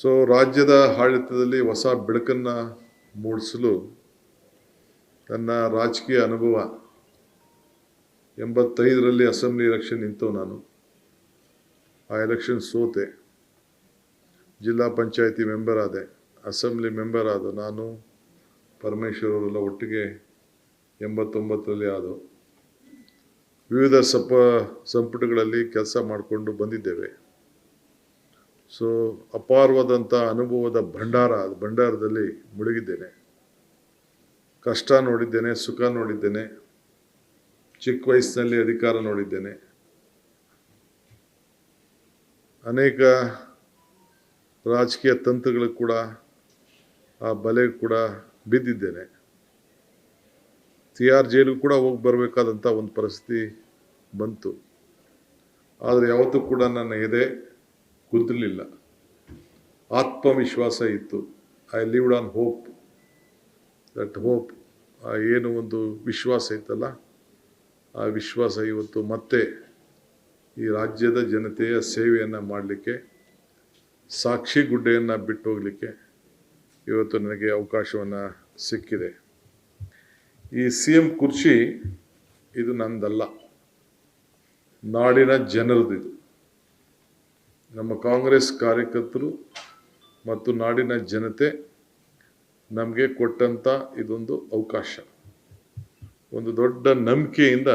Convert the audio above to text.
So ರಾಜ್ಯದ ಆಡಳಿತದಲ್ಲಿ ಹೊಸ ಬೆಳಕನ್ನು ಮೂಡಿಸಲು ನನ್ನ ರಾಜಕೀಯ ಅನುಭವ 85ರಲ್ಲಿ ಅಸೆಂಬ್ಲಿ ಎಲೆಕ್ಷನ್ ನಿಂತು ನಾನು ಆ ಎಲೆಕ್ಷನ್ ಸೋತೆ. ಜಿಲ್ಲಾ ಪಂಚಾಯತಿ ಮೆಂಬರ್ ಆದೆ, ಅಸೆಂಬ್ಲಿ ಮೆಂಬರ್ ಆದ ನಾನು ಪರಮೇಶ್ವರ್ ಅವರೆಲ್ಲ ಒಟ್ಟಿಗೆ 89ರಲ್ಲಿ ಆದವು. ವಿವಿಧ ಸಂಪುಟಗಳಲ್ಲಿ ಕೆಲಸ ಮಾಡಿಕೊಂಡು ಬಂದಿದ್ದೇವೆ. ಸೊ ಅಪಾರವಾದಂಥ ಅನುಭವದ ಭಂಡಾರದಲ್ಲಿ ಮುಳುಗಿದ್ದೇನೆ. ಕಷ್ಟ ನೋಡಿದ್ದೇನೆ, ಸುಖ ನೋಡಿದ್ದೇನೆ, ಚಿಕ್ಕ ವಯಸ್ಸಿನಲ್ಲಿ ಅಧಿಕಾರ ನೋಡಿದ್ದೇನೆ, ಅನೇಕ ರಾಜಕೀಯ ತಂತ್ರಗಳು ಕೂಡ ಆ ಬಲೆಗೆ ಕೂಡ ಬಿದ್ದಿದ್ದೇನೆ. ತಿಹಾರ್ ಜೈಲಿಗೆ ಕೂಡ ಹೋಗಿ ಬರಬೇಕಾದಂಥ ಒಂದು ಪರಿಸ್ಥಿತಿ ಬಂತು. ಆದರೆ ಯಾವತ್ತೂ ಕೂಡ ನನ್ನ ಎದೆ ಕುದ್ದಲಿಲ್ಲ, ಆತ್ಮವಿಶ್ವಾಸ ಇತ್ತು. I lived on hope. That hope, ಏನು ಒಂದು ವಿಶ್ವಾಸ ಇತ್ತಲ್ಲ, ಆ ವಿಶ್ವಾಸ ಇವತ್ತು ಮತ್ತೆ ಈ ರಾಜ್ಯದ ಜನತೆಯ ಸೇವೆಯನ್ನು ಮಾಡಲಿಕ್ಕೆ, ಸಾಕ್ಷಿ ಗುಡ್ಡೆಯನ್ನು ಬಿಟ್ಟು ಹೋಗಲಿಕ್ಕೆ ಇವತ್ತು ನನಗೆ ಅವಕಾಶವನ್ನು ಸಿಕ್ಕಿದೆ. ಈ CM ಕುರ್ಚಿ ಇದು ನಂದಲ್ಲ, ನಾಡಿನ ಜನರದಿದು. ನಮ್ಮ ಕಾಂಗ್ರೆಸ್ ಕಾರ್ಯಕರ್ತರು ಮತ್ತು ನಾಡಿನ ಜನತೆ ನಮಗೆ ಕೊಟ್ಟಂಥ ಇದೊಂದು ಅವಕಾಶ. ಒಂದು ದೊಡ್ಡ ನಂಬಿಕೆಯಿಂದ